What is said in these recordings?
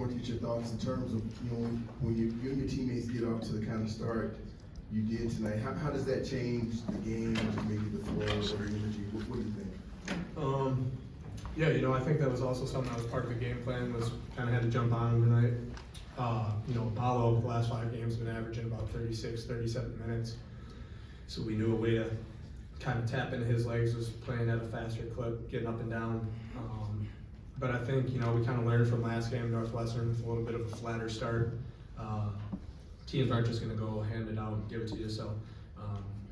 want to get your thoughts in terms of, when you and your teammates get off to the kind of start you did tonight. How does that change the game, or maybe the flow or the energy? What do you think? Yeah, I think that was also something that was part of the game plan, was kind of had to jump on him tonight. Apollo, the last 5 games, has been averaging about 36, 37 minutes. So we knew a way to kind of tap into his legs was playing at a faster clip, getting up and down. But I think, we kind of learned from last game, Northwestern, with a little bit of a flatter start. Teams aren't just going to go hand it out and give it to you, so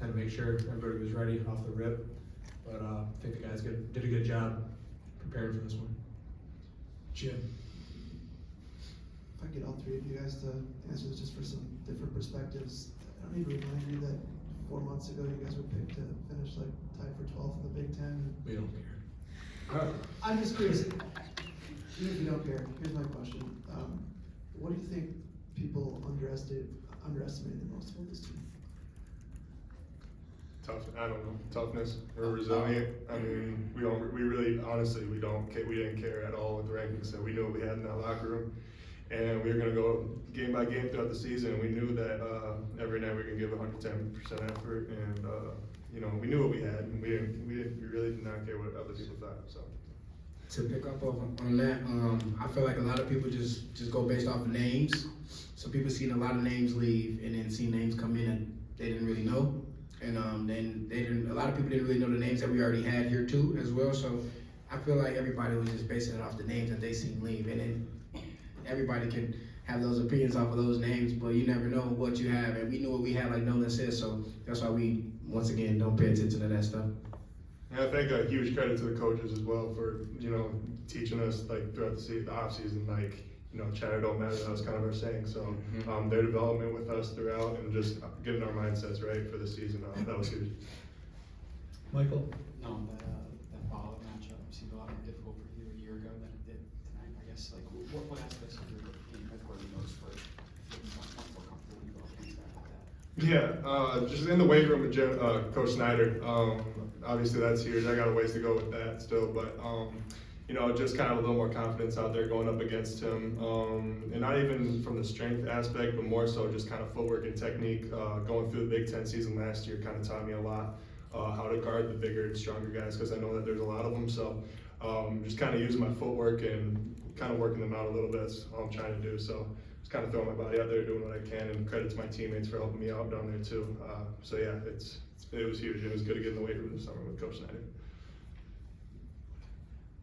had to make sure everybody was ready off the rip. But I think the guys did a good job preparing for this one. Jim. If I get all three of you guys to answer this just for some different perspectives, I don't need to remind you that 4 months ago you guys were picked to finish like tied for 12th in the Big Ten. We don't care. I'm just curious, even if you don't care, here's my question. What do you think people underestimated the most about this team? I don't know, toughness. We're resilient. I mean, we really, honestly, we didn't care at all with the rankings. So we knew what we had in that locker room, and we were going to go game by game throughout the season. And we knew that every night we were going to give 110% effort, and we knew what we had, and we really did not care what other people thought. So. To pick up on that, I feel like a lot of people just go based off of names. So people seen a lot of names leave, and then see names come in that they didn't really know. And then a lot of people didn't really know the names that we already had here too as well. So I feel like everybody was just basing it off the names that they seen leave. And then everybody can have those opinions off of those names, but you never know what you have. And we knew what we had, like Nolan said, so that's why we, once again, don't pay attention to that stuff. And I think a huge credit to the coaches as well for, teaching us like throughout the off season, like, chatter don't matter. That was kind of our saying. So their development with us throughout and just getting our mindsets right for the season, that was huge. Michael? No, that follow-up matchup seemed a lot more difficult for you a year ago than it did tonight. I guess, like, what aspects of your game have worked most for you more comfortable when you go up against that like that? Yeah, just in the weight room with Coach Snyder. Obviously that's huge. I got a ways to go with that still, but just kind of a little more confidence out there going up against him, and not even from the strength aspect, but more so just kind of footwork and technique. Going through the Big Ten season last year kind of taught me a lot how to guard the bigger and stronger guys, because I know that there's a lot of them. So just kind of using my footwork and kind of working them out a little bit. That's all I'm trying to do. So just kind of throwing my body out there, doing what I can, and credit to my teammates for helping me out down there too. So yeah, it was huge. It was good to get in the weight room this summer with Coach Snyder.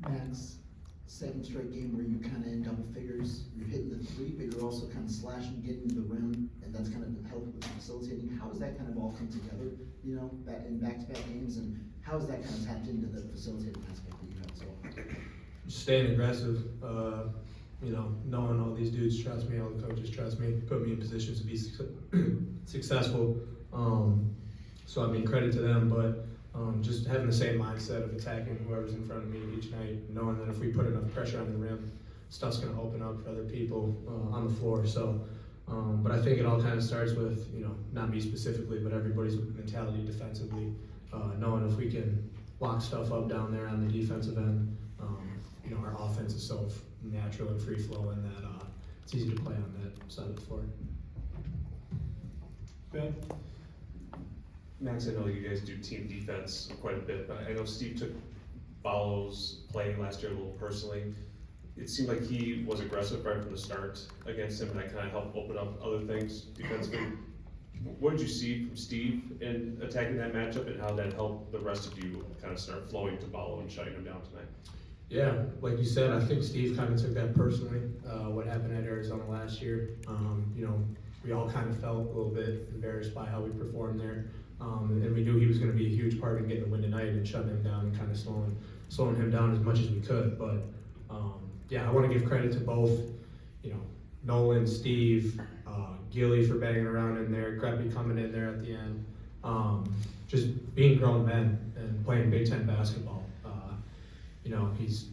Max, second straight game where you kind of in double figures. You're hitting the three, but you're also kind of slashing, getting to the rim, and that's kind of helping with facilitating. How does that kind of all come together, in back-to-back games, and how is that kind of tapped into the facilitating aspect that you have as well? Staying aggressive, knowing all these dudes trust me, all the coaches trust me, put me in positions to be successful. So credit to them, but just having the same mindset of attacking whoever's in front of me each night, knowing that if we put enough pressure on the rim, stuff's going to open up for other people on the floor. So, but I think it all kind of starts with, not me specifically, but everybody's mentality defensively, knowing if we can lock stuff up down there on the defensive end, our offense is so natural and free flowing that it's easy to play on that side of the floor. Ben? Max, I know you guys do team defense quite a bit, but I know Steve took Ballo's playing last year a little personally. It seemed like he was aggressive right from the start against him, and that kind of helped open up other things defensively. What did you see from Steve in attacking that matchup, and how that helped the rest of you kind of start flowing to Ballo and shutting him down tonight? Yeah, like you said, I think Steve kind of took that personally, what happened at Arizona last year. We all kind of felt a little bit embarrassed by how we performed there. And we knew he was going to be a huge part in getting the win tonight and shutting him down and kind of slowing him down as much as we could. But I want to give credit to both, Nolan, Steve, Gilly for banging around in there, Greppy coming in there at the end. Just being grown men and playing Big Ten basketball. He's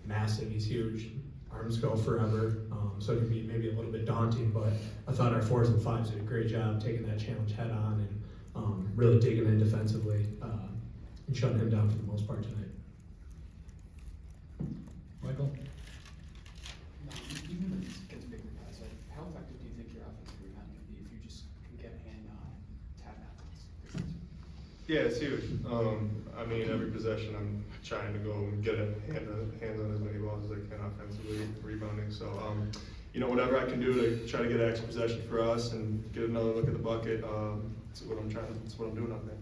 massive, he's huge, arms go forever. So it can be maybe a little bit daunting, but I thought our 4s and 5s did a great job taking that challenge head on and really digging in defensively and shutting him down for the most part tonight. Michael? Even offensive rebounding can be if you just can get a hand on it, tap out. Yeah, it's huge. I mean, every possession, I'm trying to go and get a hands on as many balls as I can offensively, rebounding. So, you know, whatever I can do to try to get an extra possession for us and get another look at the bucket, that's what I'm doing out there.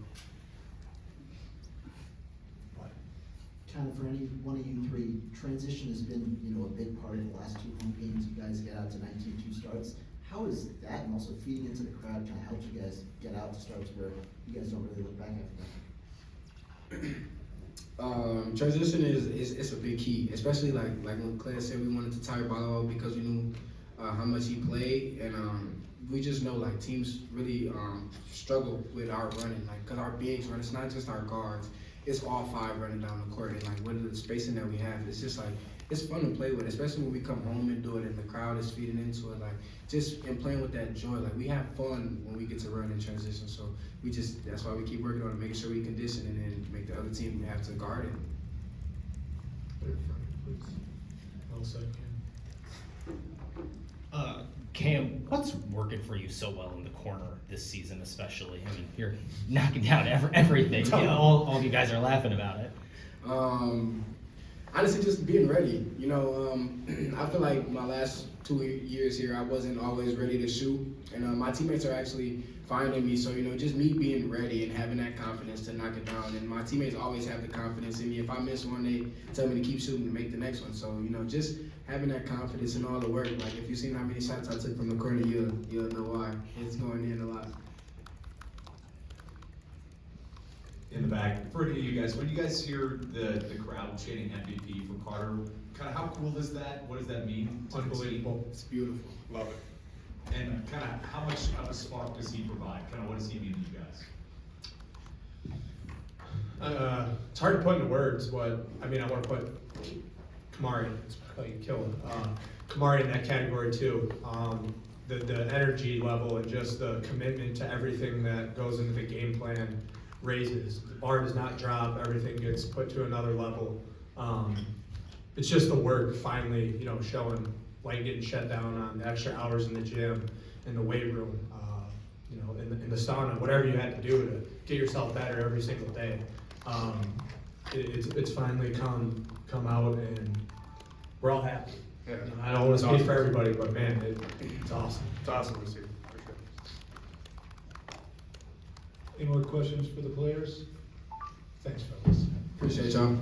Kind of for any one of you three, transition has been, you know, a big part of the last 2 home games. You guys get out to 19-2 starts. How is that, and also feeding into the crowd, kind of helped you guys get out to starts where you guys don't really look back after that? Transition is a big key, especially like when Claire said we wanted to tire Ballo because we knew how much he played, and we just know like teams really struggle with our running, like because our bigs run. It's not just our guards; it's all 5 running down the court, and like with the spacing that we have, it's just like it's fun to play with, especially when we come home and do it, and the crowd is feeding into it. Like just in playing with that joy, like we have fun when we get to run in transition. So that's why we keep working on it, making sure we condition and then make the other team have to guard it. Well said, Cam, what's working for you so well in the corner this season, especially? I mean, you're knocking down everything. You know, all of you guys are laughing about it. Honestly, just being ready. You know, I feel like my last 2 years here, I wasn't always ready to shoot, and my teammates are actually finding me. So, you know, just me being ready and having that confidence to knock it down. And my teammates always have the confidence in me. If I miss one, they tell me to keep shooting and make the next one. So, you know, just having that confidence in all the work. Like, if you've seen how many shots I took from the corner, you'll know why. It's going in a lot. In the back, for any of you guys, when you guys hear the crowd chanting MVP for Carter, kind of how cool is that? What does that mean? to the team? unbelievable. It's beautiful. Love it. And kind of how much of a spark does he provide? Kind of what does he mean to you guys? It's hard to put into words, but I mean, I want to put Kamari, it's like kill him. Kamari in that category too. The energy level and just the commitment to everything that goes into the game plan raises. The bar does not drop, everything gets put to another level. It's just the work finally, you know, showing, like getting shut down on the extra hours in the gym, in the weight room, you know, in the sauna, whatever you had to do to get yourself better every single day. It's finally come out and we're all happy. Yeah. You know, I don't want to speak for everybody, but man, it's awesome. It's awesome to see, for sure. Any more questions for the players? Thanks, fellas. Appreciate y'all.